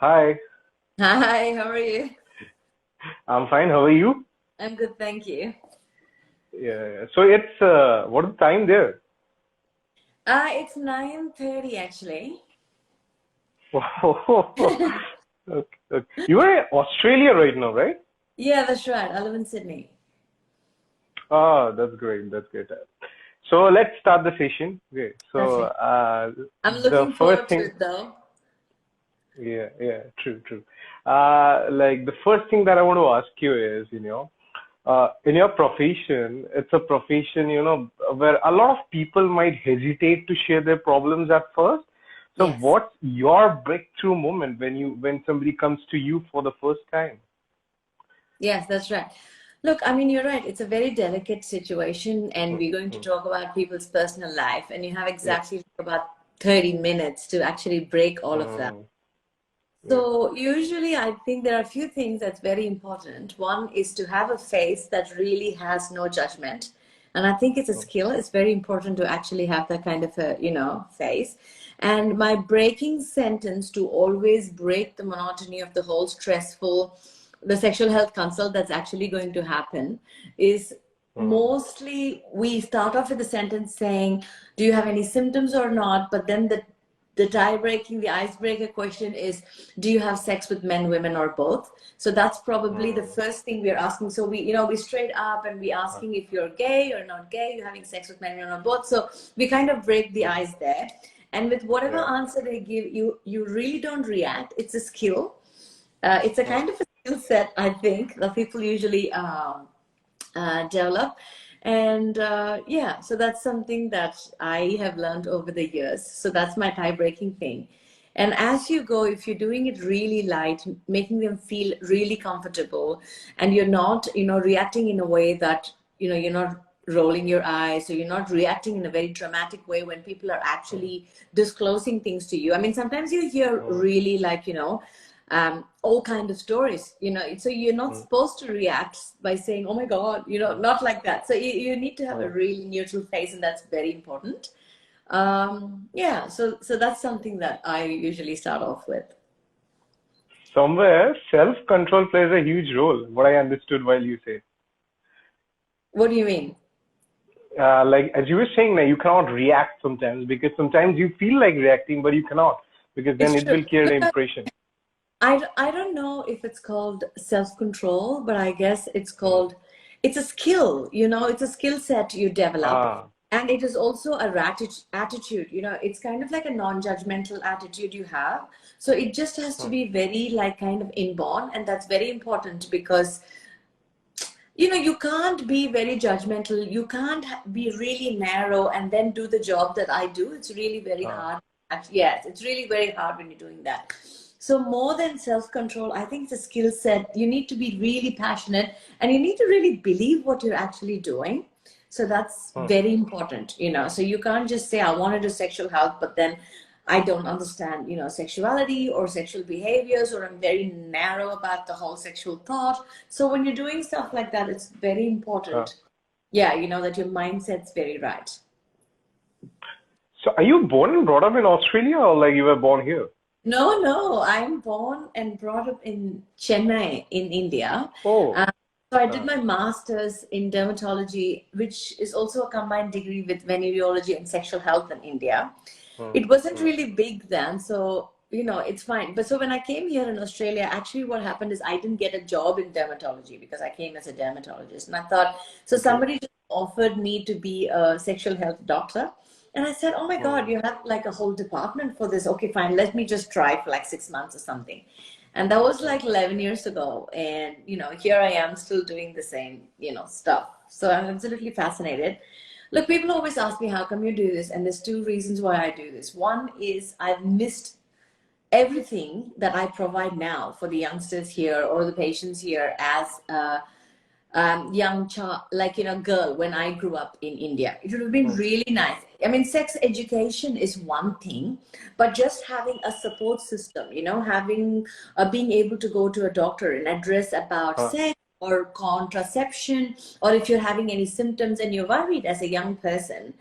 Hi, Hi, how are you? I'm fine. How are you? I'm good, thank you. Yeah. So it's what is the time there? It's 9:30 actually. Wow. Okay, okay. You are in Australia right now, right? Yeah, that's right. I live in Sydney. Ah, that's great. That's great. So let's start the session. Okay. So Okay. I'm the looking first forward to thing, it though. yeah, yeah, true, true. Like the first thing that I want to ask you is, in your profession, it's a profession, where a lot of people might hesitate to share their problems at first. So Yes. what's your breakthrough moment when somebody comes to you for the first time? Yes, that's right. Look, I mean, you're right. It's a very delicate situation, and Mm, we're going to mm, talk about people's personal life, and you have yeah. exactly about 30 minutes to actually break all of that. Mm, yeah. So usually I think there are a few things that's very important. One is to have a face that really has no judgment. And I think it's a Mm, skill. It's very important to actually have that kind of a, face. And my breaking sentence to always break the monotony of the whole stressful, the sexual health consult that's actually going to happen is mm, mostly we start off with the sentence saying, do you have any symptoms or not? But then the tie breaking, the icebreaker question is, do you have sex with men, women, or both? So that's probably the mm, first thing we're asking. So we straight up and we uh, asking if you're gay or not gay, you're having sex with men, women, or both. So we kind of break the mm, ice there. And with whatever yeah. answer they give you, you really don't react. It's a skill. It's a Mm, kind of a skill set, I think, that people usually develop. And yeah, so that's something that I have learned over the years. So that's my tie breaking thing. And as you go, if you're doing it really light, making them feel really comfortable, and you're not, reacting in a way that, you're not rolling your eyes, or you're not reacting in a very dramatic way when people are mm, actually disclosing things to you. I mean, sometimes you hear mm, really like, all kind of stories, so you're not mm, supposed to react by saying, oh my God, mm. not like that. So you need to have a Mm. really neutral face, and that's very important. Yeah, so that's something that I usually start off with. Somewhere self-control plays a huge role, what I understood while you say. What do you mean? Like as you were saying, now you cannot react sometimes because sometimes you feel like reacting, but you cannot because then It's it true. will create Look, an impression. I don't know if it's called self-control, but I guess it's Mm. called, it's a skill, it's a skill set you develop. Ah, And it is also a attitude, it's kind of like a non-judgmental attitude you have. So it just has to mm, be very like kind of inborn, and that's very important because you can't be very judgmental. You can't be really narrow and then do the job that I do. It's really very ah, hard. Yes, it's really very hard when you're doing that. So more than self-control, I think it's a skill set. You need to be really passionate, and you need to really believe what you're actually doing. So that's mm. very important. So you can't just say, I want to do sexual health, but then I don't understand, sexuality or sexual behaviors, or I'm very narrow about the whole sexual thought. So when you're doing stuff like that, it's very Ah. important, yeah, that your mindset's very right. So are you born and brought up in Australia or like you were born here? No, no, I'm born and brought up in Chennai in India. Oh, Uh, so I did ah, my master's in dermatology, which is also a combined degree with venereology and sexual health in India. mm, It wasn't mm, really big then, so it's fine. But so when I came here in Australia, actually what happened is I didn't get a job in dermatology because I came as a dermatologist. And I thought, so okay. somebody just offered me to be a sexual health doctor. And I said, oh my God, Mm, you have like a whole department for this. Okay, fine, let me just try for like 6 months or something. And that was mm. like 11 years ago. And, here I am still doing the same, stuff. So I'm absolutely fascinated. Look, people always ask me, how come you do this? And there's two reasons why I do this. One is I've missed everything that I provide now for the youngsters here or the patients here as a young child, like, girl when I grew up in India. It would have been Mm. really nice. I mean, sex education is one thing, but just having a support system, having being able to go to a doctor and address about Ah, sex or contraception, or if you're having any symptoms and you're worried as a young person,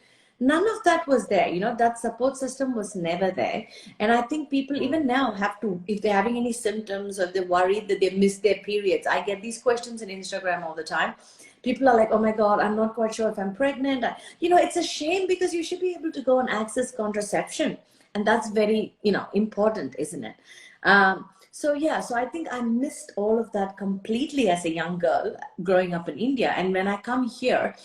none of that was there. That support system was never there. And I think people even now have to, if they're having any symptoms or if they're worried that they missed their periods. I get these questions on Instagram all the time. People are like, oh my God, I'm not quite sure if I'm pregnant. It's a shame, because you should be able to go and access contraception. And that's very, important, isn't it? So I think I missed all of that completely as a young girl growing up in India. And when I come here,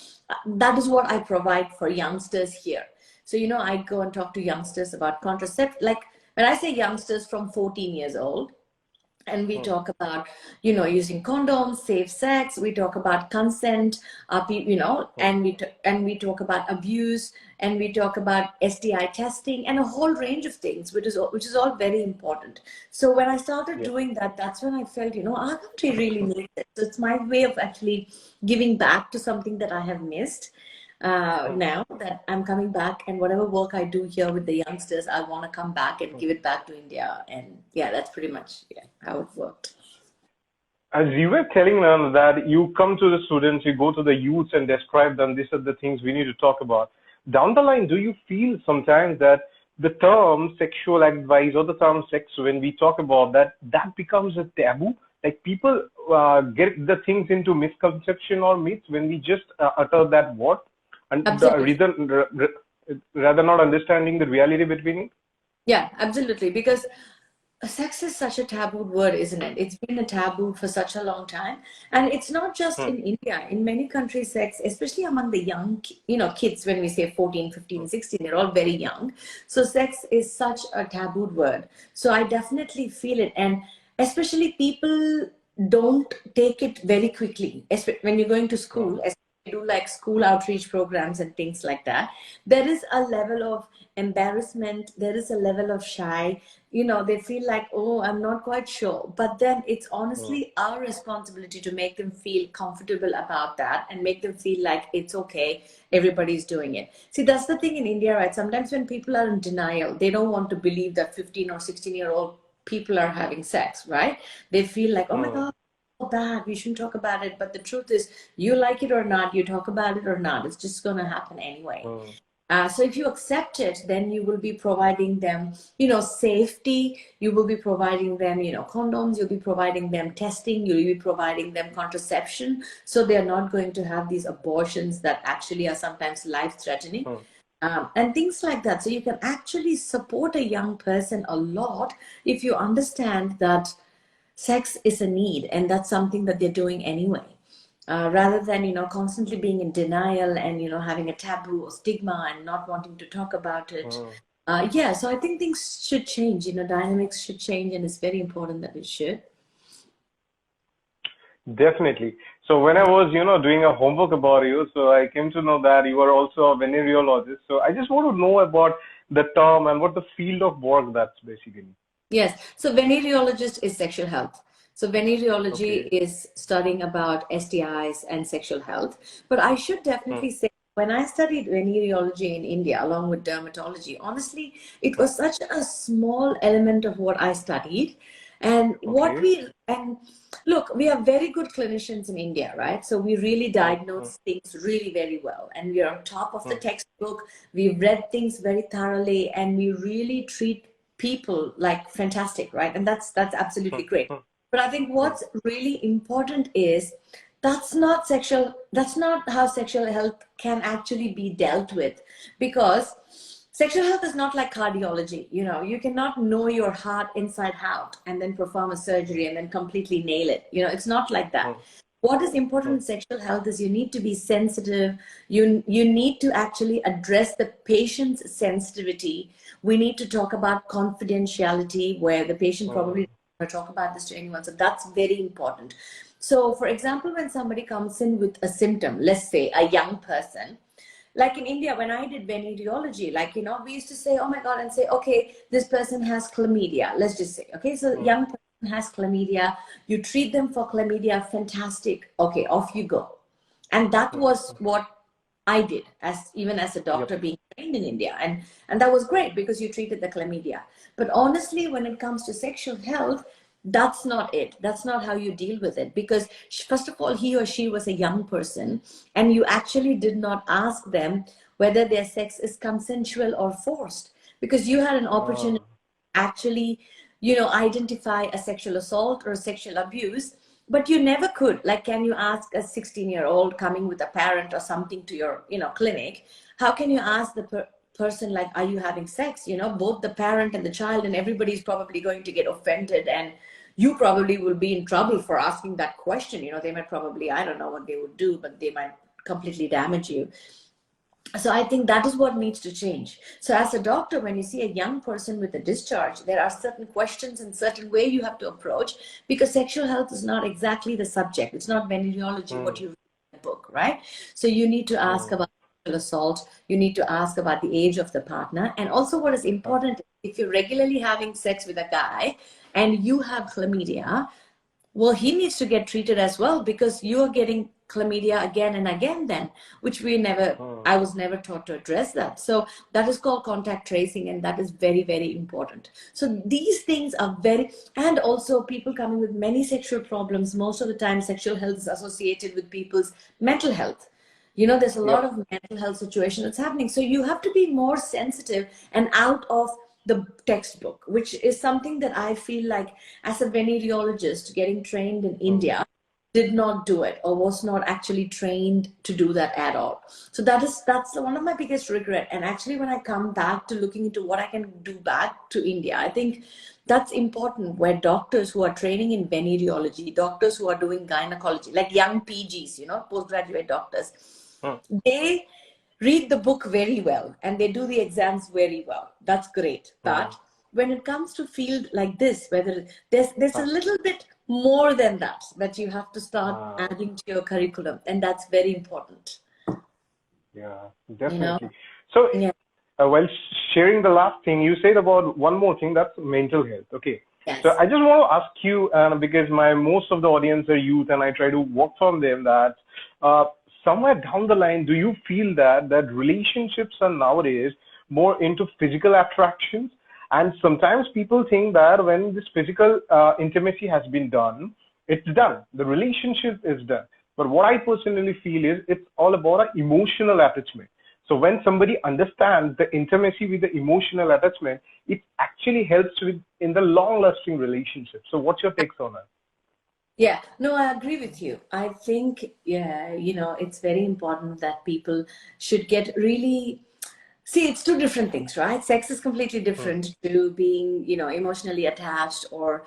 that is what I provide for youngsters here. So, I go and talk to youngsters about contraception. Like when I say youngsters, from 14 years old, and we talk about, using condoms, safe sex. We talk about consent, and we talk about abuse, and we talk about STI testing and a whole range of things, which is all very important. So when I started doing that, that's when I felt, our country really needs it. So it's my way of actually giving back to something that I have missed. Now that I'm coming back, and whatever work I do here with the youngsters, I want to come back and give it back to India. And that's pretty much how it worked. As you were telling them that you come to the students, you go to the youths and describe them, these are the things we need to talk about. Down the line, do you feel sometimes that the term sexual advice or the term sex, when we talk about that, that becomes a taboo? Like people get the things into misconception or myths when we just utter that word? And Absolutely. the reason, rather not understanding the reality between it? Yeah, absolutely. Because sex is such a taboo word, isn't it? It's been a taboo for such a long time. And it's not just in India. In many countries, sex, especially among the young, kids, when we say 14, 15, 16, they're all very young. So sex is such a tabooed word. So I definitely feel it. And especially people don't take it very quickly. When you're going to school, do like school outreach programs and things like that, there is a level of embarrassment, there is a level of shy, they feel like, oh, I'm not quite sure. But then it's honestly our responsibility to make them feel comfortable about that and make them feel like it's okay, everybody's doing it. See, that's the thing in India, right? Sometimes when people are in denial, they don't want to believe that 15 or 16-year-old people are having sex, right? They feel like, oh my God, bad, we shouldn't talk about it. But the truth is, you like it or not, you talk about it or not, it's just going to happen anyway. So if you accept it, then you will be providing them, safety. You will be providing them, condoms. You'll be providing them testing. You'll be providing them contraception. So they're not going to have these abortions that actually are sometimes life-threatening. And things like that. So you can actually support a young person a lot if you understand that sex is a need, and that's something that they're doing anyway, rather than constantly being in denial and having a taboo or stigma and not wanting to talk about it. So I think things should change, dynamics should change, and it's very important that it should. Definitely. So when I was, doing a homework about you, so I came to know that you are also a venereologist. So I just want to know about the term and what the field of work that's basically. Yes. So venerologist is sexual health. So venerology is studying about STIs and sexual health. But I should definitely say, when I studied venerology in India, along with dermatology, honestly, it was such a small element of what I studied. And look, we are very good clinicians in India, right? So we really diagnose things really very well. And we are on top of the textbook. We've read things very thoroughly, and we really treat people like fantastic, right? And that's absolutely great. But I think what's really important is that's not how sexual health can actually be dealt with, because sexual health is not like cardiology. You cannot know your heart inside out and then perform a surgery and then completely nail it. It's not like that. What is important in sexual health is you need to be sensitive. You need to actually address the patient's sensitivity. We need to talk about confidentiality, where the patient probably doesn't want to talk about this to anyone. So that's very important. So for example, when somebody comes in with a symptom, let's say a young person, like in India, when I did venereology, we used to say, oh my God, and say, okay, this person has chlamydia. Let's just say, okay, so young person has chlamydia, you treat them for chlamydia, fantastic. Okay, off you go. And that was what I did even as a doctor being trained in India. And that was great because you treated the chlamydia. But honestly, when it comes to sexual health, that's not it. That's not how you deal with it. Because first of all, he or she was a young person, and you actually did not ask them, whether their sex is consensual or forced, because you had an opportunity to actually, you know, identify a sexual assault or a sexual abuse, but you never could. Like, can you ask a 16-year-old coming with a parent or something to your, you know, clinic, how can you ask the person, like, are you having sex? You know, both the parent and the child and everybody's probably going to get offended, and you probably will be in trouble for asking that question. You know, they might probably, I don't know what they would do, but they might completely damage you. So I think that is what needs to change. So as a doctor, when you see a young person with a discharge, there are certain questions and certain way you have to approach, because sexual health is not exactly the subject. It's not venereology, what you read in the book, right? So you need to ask about sexual assault. You need to ask about the age of the partner. And also what is important, if you're regularly having sex with a guy and you have chlamydia, well, he needs to get treated as well, because you are getting chlamydia again and again then, which we never, I was never taught to address that. So that is called contact tracing, and that is very, very important. So these things are very, and also people coming with many sexual problems, most of the time sexual health is associated with people's mental health. You know, there's a lot of mental health situation that's happening. So you have to be more sensitive and out of the textbook, which is something that I feel like, as a venerologist getting trained in India, did not do it, or was not actually trained to do that at all. So that's one of my biggest regret. And actually, when I come back to looking into what I can do back to India, I think that's important, where doctors who are training in venereology, doctors who are doing gynecology, like young PGs, you know, postgraduate doctors, they read the book very well and they do the exams very well. That's great. But when it comes to field like this, whether there's a little bit more than that you have to start adding to your curriculum, and that's very important. Yeah, definitely. You know? So, Yeah. while sharing the last thing, you said about one more thing, that's mental health. Okay. Yes. So I just want to ask you, because most of the audience are youth, and I try to work from them, that somewhere down the line, do you feel that relationships are nowadays more into physical attractions? And sometimes people think that when this physical intimacy has been done, it's done. The relationship is done. But what I personally feel is it's all about an emotional attachment. So when somebody understands the intimacy with the emotional attachment, it actually helps in the long-lasting relationship. So what's your takes on that? Yeah, no, I agree with you. I think, yeah, you know, it's very important that people should get really, see, it's two different things, right? Sex is completely different to being, you know, emotionally attached, or,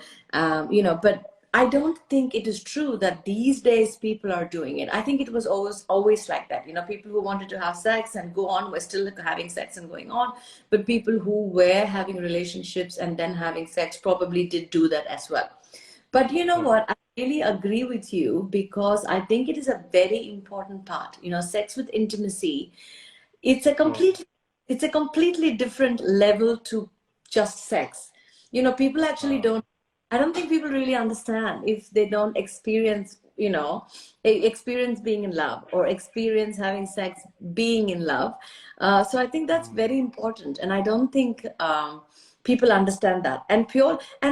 you know, but I don't think it is true that these days people are doing it. I think it was always like that. You know, people who wanted to have sex and go on were still having sex and going on. But people who were having relationships and then having sex probably did do that as well. But you know what? I really agree with you, because I think it is a very important part. You know, sex with intimacy, it's a completely different level to just sex. You know, people actually don't, I don't think people really understand if they don't experience, you know, experience being in love, or experience having sex being in love. So I think that's very important. And I don't think people understand that. And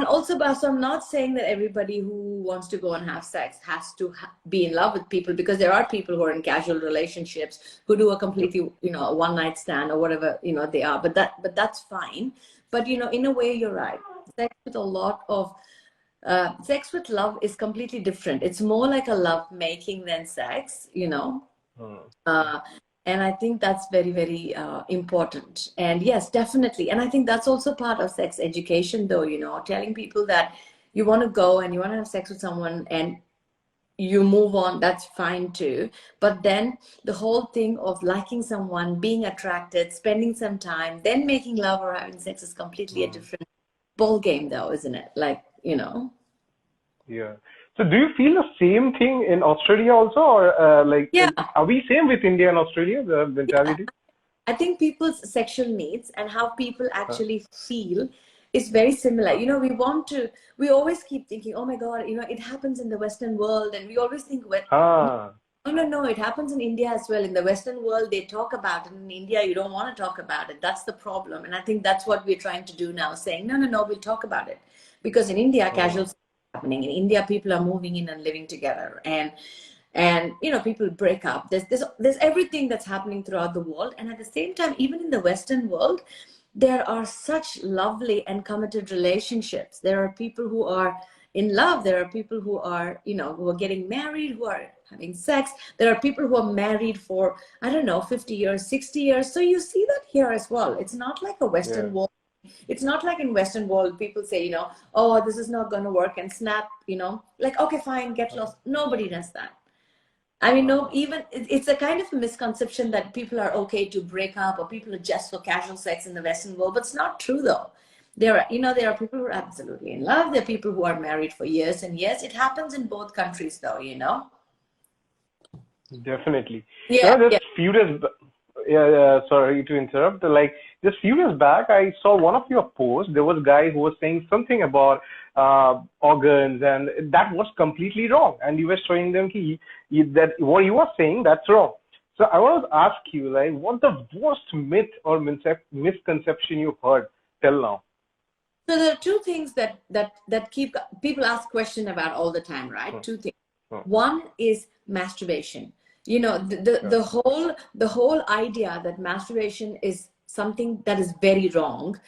also, so I'm not saying that everybody who wants to go and have sex has to be in love with people, because there are people who are in casual relationships who do a completely, you know, a one night stand or whatever, you know, they are, but that's fine. But, you know, in a way, you're right. Sex with a lot of, sex with love is completely different. It's more like a love making than sex, you know. And I think that's very, very important. And yes, definitely. And I think that's also part of sex education, though, you know, telling people that you want to go and you want to have sex with someone and you move on, that's fine too. But then the whole thing of liking someone, being attracted, spending some time, then making love or having sex is completely a different ball game, though, isn't it? Like, you know. Yeah. So do you feel the same thing in Australia also, or Yeah. are we same with India and Australia, the mentality? I think people's sexual needs and how people actually feel is very similar. You know, we always keep thinking, oh my God, you know, it happens in the Western world. And we always think, no, it happens in India as well. In the Western world, they talk about it. In India, you don't want to talk about it. That's the problem. And I think that's what we're trying to do now, saying, no, we'll talk about it. Because in India, casual sex is happening. In India, people are moving in and living together. And and people break up. There's everything that's happening throughout the world, and at the same time, even in the Western world, there are such lovely and committed relationships. There are people who are in love. There are people who are who are getting married, who are having sex. There are people who are married for, I don't know, 50 years, 60 years. So you see that here as well. It's not like a Western Yeah. world. It's not like in Western world, people say, oh, this is not going to work, and snap, like, okay, fine, get lost. Nobody does that. I mean, no, even it's a kind of a misconception that people are okay to break up, or people are just for casual sex in the Western world, but it's not true though. There are people who are absolutely in love. There are people who are married for years and years. It happens in both countries though. Definitely. Yeah, yeah. Just few days, yeah, sorry to interrupt. Like just few years back, I saw one of your posts. There was a guy who was saying something about organs, and that was completely wrong. And you were showing them that what you were saying, that's wrong. So I want to ask you, like, what's the worst myth or misconception you heard till now? So there are two things that keep people ask question about all the time, right? Two things. Hmm. One is masturbation. The whole idea that masturbation is something that is very wrong,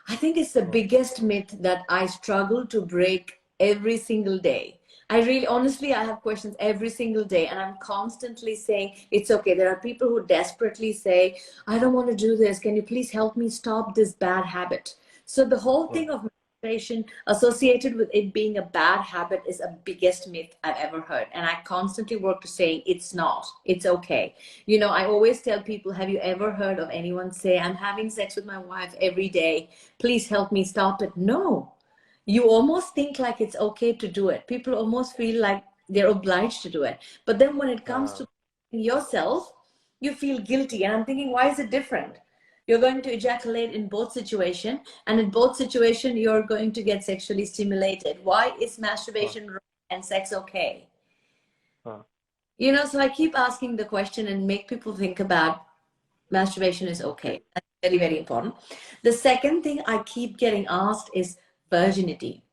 I think it's the biggest myth that I struggle to break every single day. I really, honestly, I have questions every single day, and I'm constantly saying, it's okay. There are people who desperately say, I don't want to do this. Can you please help me stop this bad habit? So the whole thing of masturbation associated with it being a bad habit is a biggest myth I've ever heard. And I constantly work to saying it's not, it's okay. I always tell people, have you ever heard of anyone say, I'm having sex with my wife every day, please help me stop it? No. You almost think like it's okay to do it. People almost feel like they're obliged to do it. But then when it comes to yourself, you feel guilty. And I'm thinking, why is it different? You're going to ejaculate in both situations, and in both situations, you're going to get sexually stimulated. Why is masturbation wrong and sex okay? So I keep asking the question and make people think about masturbation is okay. That's very, very important. The second thing I keep getting asked is virginity.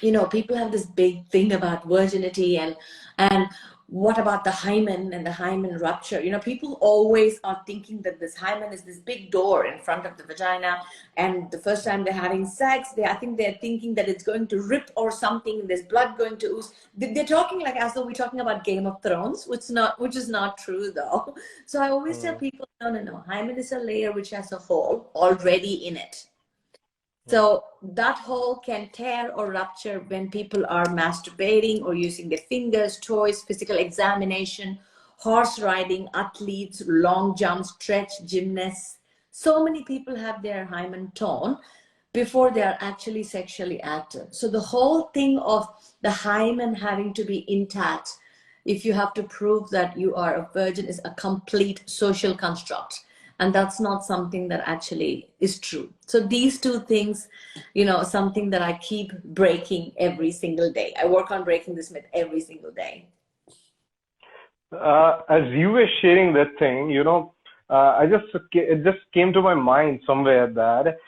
People have this big thing about virginity, and what about the hymen and the hymen rupture? People always are thinking that this hymen is this big door in front of the vagina, and the first time they're having sex, I think they're thinking that it's going to rip or something, there's blood going to ooze. They're talking like as though we're talking about Game of Thrones, which is not true though. So I always tell people, no, hymen is a layer which has a hole already in it. So that hole can tear or rupture when people are masturbating or using their fingers, toys, physical examination, horse riding, athletes, long jumps, stretch, gymnasts. So many people have their hymen torn before they are actually sexually active. So the whole thing of the hymen having to be intact, if you have to prove that you are a virgin, is a complete social construct. And that's not something that actually is true. So these two things, something that I keep breaking every single day. I work on breaking this myth every single day. As you were sharing that thing, it just came to my mind somewhere that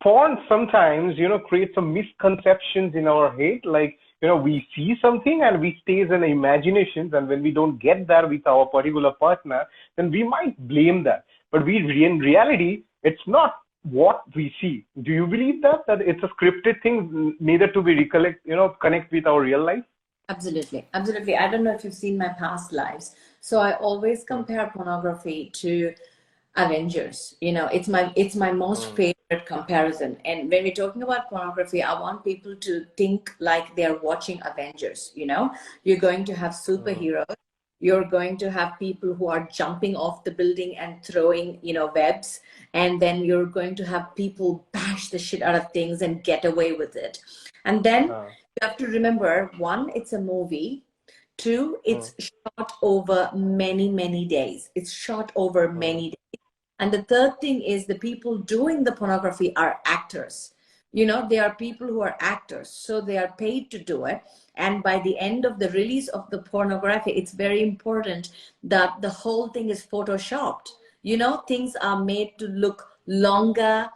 porn sometimes, creates some misconceptions in our head. Like, we see something and we stays in imaginations, and when we don't get that with our particular partner, then we might blame that. But in reality, it's not what we see. Do you believe that it's a scripted thing, neither to be connect with our real life? Absolutely. Absolutely. I don't know if you've seen my past lives. So I always compare pornography to Avengers. It's my most favorite comparison. And when we're talking about pornography, I want people to think like they're watching Avengers. You're going to have superheroes. You're going to have people who are jumping off the building and throwing, webs. And then you're going to have people bash the shit out of things and get away with it. And then you have to remember, one, it's a movie. Two, it's shot over many, many days. It's shot over many days. And the third thing is the people doing the pornography are actors. They are people who are actors. So they are paid to do it. And by the end of the release of the pornography, it's very important that the whole thing is photoshopped. Things are made to look longer,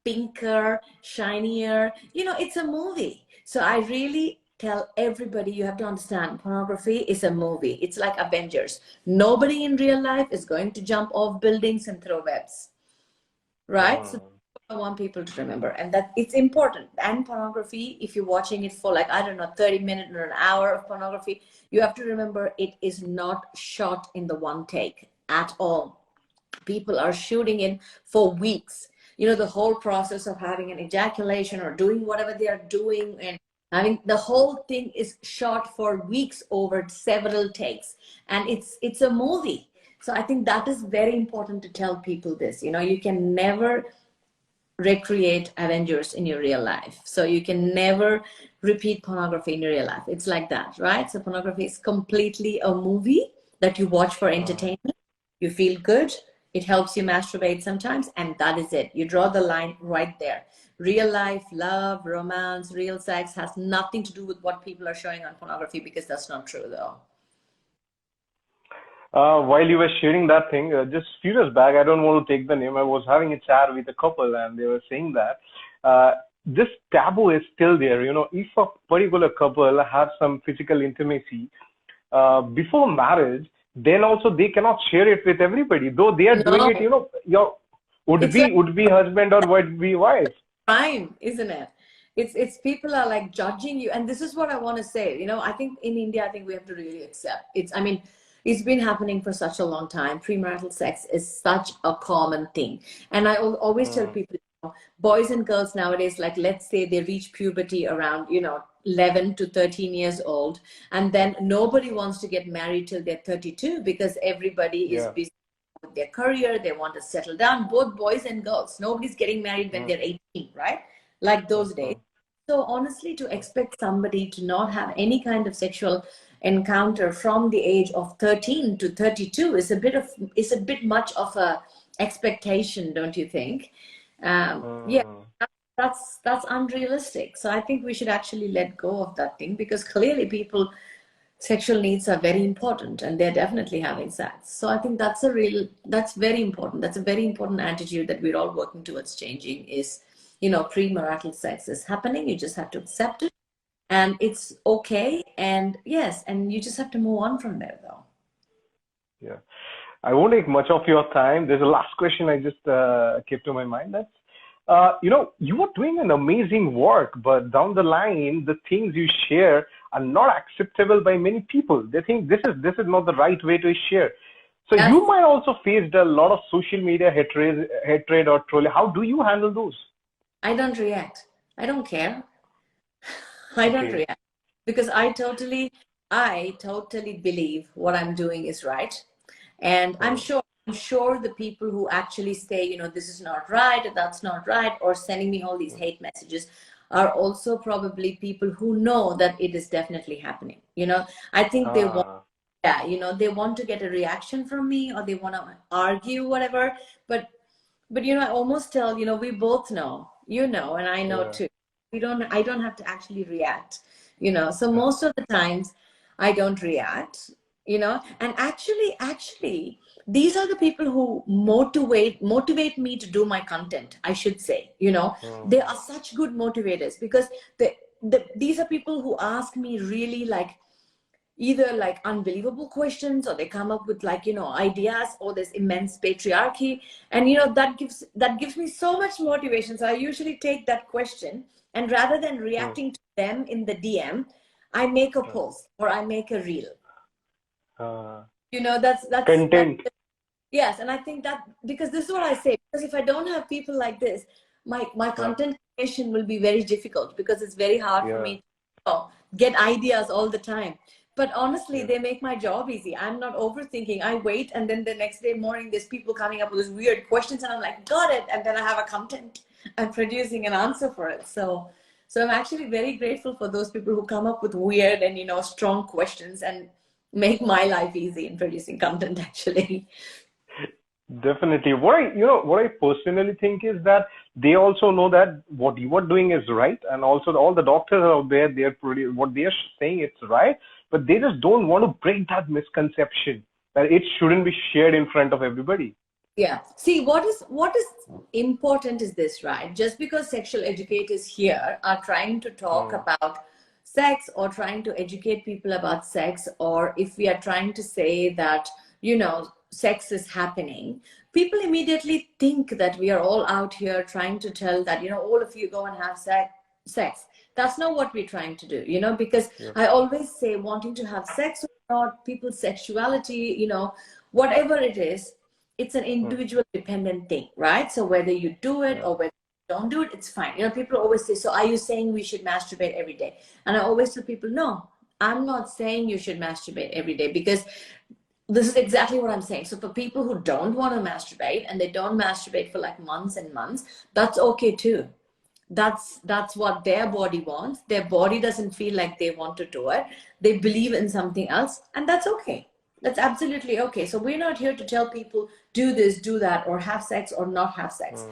pinker, shinier. It's a movie. So I really tell everybody, you have to understand, pornography is a movie. It's like Avengers. Nobody in real life is going to jump off buildings and throw webs, right? So I want people to remember, and that it's important. And pornography, if you're watching it for like, I don't know, 30 minutes or an hour of pornography, you have to remember it is not shot in the one take at all. People are shooting in for weeks. You know, the whole process of having an ejaculation or doing whatever they are doing, and having the whole thing is shot for weeks over several takes, and it's a movie. So I think that is very important to tell people this. You know, you can never recreate Avengers in your real life. So you can never repeat pornography in your real life. It's like that, right? So pornography is completely a movie that you watch for entertainment. You feel good. It helps you masturbate sometimes, and that is it. You draw the line right there. Real life, love, romance, real sex has nothing to do with what people are showing on pornography, because that's not true though. While you were sharing that thing, just few years back, I don't want to take the name. I was having a chat with a couple, and they were saying that this taboo is still there. You know, if a particular couple have some physical intimacy before marriage, then also they cannot share it with everybody, though they are doing it. No, You know, your it's like would be husband or would be wife. crime, isn't it? It's people are like judging you, and this is what I want to say. You know, I think in India, I think we have to really accept it's. I mean, it's been happening for such a long time. Premarital sex is such a common thing, and I always tell people, you know, boys and girls nowadays, like let's say they reach puberty around 11 to 13 years old, and then nobody wants to get married till they're 32 because everybody is Yeah. busy with their career. They want to settle down, both boys and girls. Nobody's getting married when they're 18, right? Like those days. So honestly, to expect somebody to not have any kind of sexual encounter from the age of 13 to 32 is a bit much of a expectation, don't you think? Yeah, that's unrealistic. So I think we should actually let go of that thing, because clearly people sexual needs are very important and they're definitely having sex. So I think that's very important. That's a very important attitude that we're all working towards changing is, premarital sex is happening. You just have to accept it, and it's okay. And yes, and you just have to move on from there though. Yeah. I won't take much of your time. There's a last question I just kept to my mind. That's, you are doing an amazing work, but down the line, the things you share are not acceptable by many people. They think this is not the right way to share. So Yes, you might also face a lot of social media hatred or trolling. How do you handle those? I don't react. I don't care. I don't Okay. react because I totally believe what I'm doing is right. And I'm Hmm. sure the people who actually say, this is not right, or that's not right, or sending me all these Hmm. hate messages are also probably people who know that it is definitely happening. I think they want, Ah, yeah, they want to get a reaction from me, or they want to argue, whatever. But I almost tell, we both know, and I know yeah. too. I don't have to actually react, So most of the times I don't react, and actually, these are the people who motivate me to do my content, I should say. They Hmm. are such good motivators, because these are people who ask me really, like, either like unbelievable questions, or they come up with, like, ideas, or there's immense patriarchy, and that gives me so much motivation. So I usually take that question, and rather than Hmm. reacting to them in the DM, I make a Hmm. post or I make a reel. Ah. That's Content. yes. And I think that, because this is what I say, because if I don't have people like this, my Yeah. content creation will be very difficult, because it's very hard for Yeah. me to get ideas all the time. But honestly, Yeah. they make my job easy. I'm not overthinking. I wait, and then the next day morning, there's people coming up with these weird questions, and I'm like, got it. And then I have a content. I'm producing an answer for it. So I'm actually very grateful for those people who come up with weird and strong questions, and make my life easy in producing content, actually. Definitely. What I personally think is that they also know that what you are doing is right, and also all the doctors out there, what they are saying it's right, but they just don't want to break that misconception that it shouldn't be shared in front of everybody. Yeah. See, what is important is this, right? Just because sexual educators here are trying to talk Hmm. about sex or trying to educate people about sex, or if we are trying to say that, you know, sex is happening, people immediately think that we are all out here trying to tell that, you know, all of you go and have sex. That's not what we're trying to do, you know, because Yeah. I always say wanting to have sex or not, people's sexuality, you know, whatever it is, it's an individual dependent thing, right? So whether you do it or whether you don't do it, it's fine. You know, people always say, so are you saying we should masturbate every day? And I always tell people, no, I'm not saying you should masturbate every day, because this is exactly what I'm saying. So for people who don't want to masturbate and they don't masturbate for like months and months, that's okay too. That's what their body wants. Their body doesn't feel like they want to do it. They believe in something else, and that's okay. That's absolutely okay. So we're not here to tell people do this, do that, or have sex or not have sex.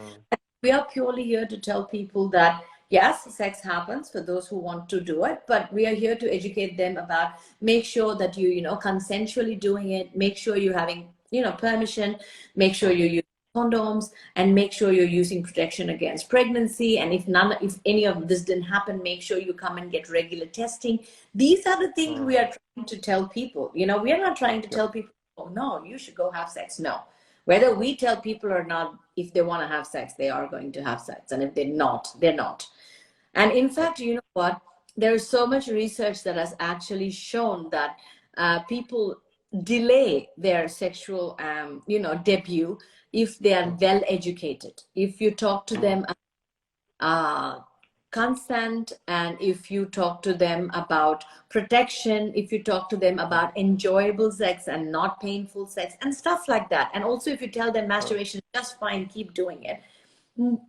We are purely here to tell people that yes, sex happens for those who want to do it, but we are here to educate them about, make sure that you know, consensually doing it, make sure you're having, you know, permission, make sure you use condoms, and make sure you're using protection against pregnancy. And if any of this didn't happen, make sure you come and get regular testing. These are the things we are trying to tell people. You know, we are not trying to tell people, oh no, you should go have sex. No. Whether we tell people or not, if they want to have sex, they are going to have sex. And if they're not, they're not. And in fact, you know what? There is so much research that has actually shown that people delay their sexual, you know, debut if they are well educated. If you talk to them consent, and if you talk to them about protection, if you talk to them about enjoyable sex and not painful sex and stuff like that, and also if you tell them masturbation is just fine, keep doing it,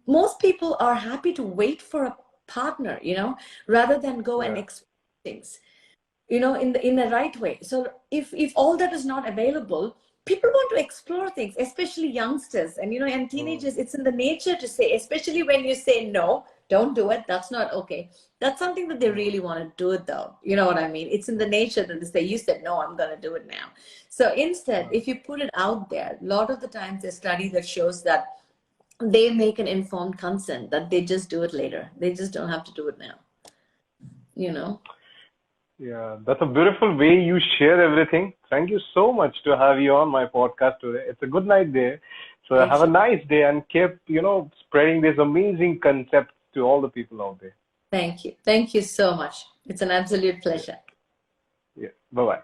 most people are happy to wait for a partner, you know, rather than go and explore things, you know, in the right way. So if all that is not available, people want to explore things, especially youngsters and, you know, and teenagers. It's in the nature to say, especially when you say no, don't do it, that's not okay, that's something that they really want to do it though, you know what I mean? It's in the nature that they say, you said no, I'm going to do it now. So instead, if you put it out there, a lot of the times there's study that shows that they make an informed consent, that they just do it later, they just don't have to do it now, you know. Yeah, that's a beautiful way you share everything. Thank you so much to have you on my podcast today. It's a good night day. So Thank have a you. nice day and keep, you know, spreading these amazing concepts to all the people out there. Thank you. Thank you so much. It's an absolute Yeah. pleasure. Yeah. Bye-bye.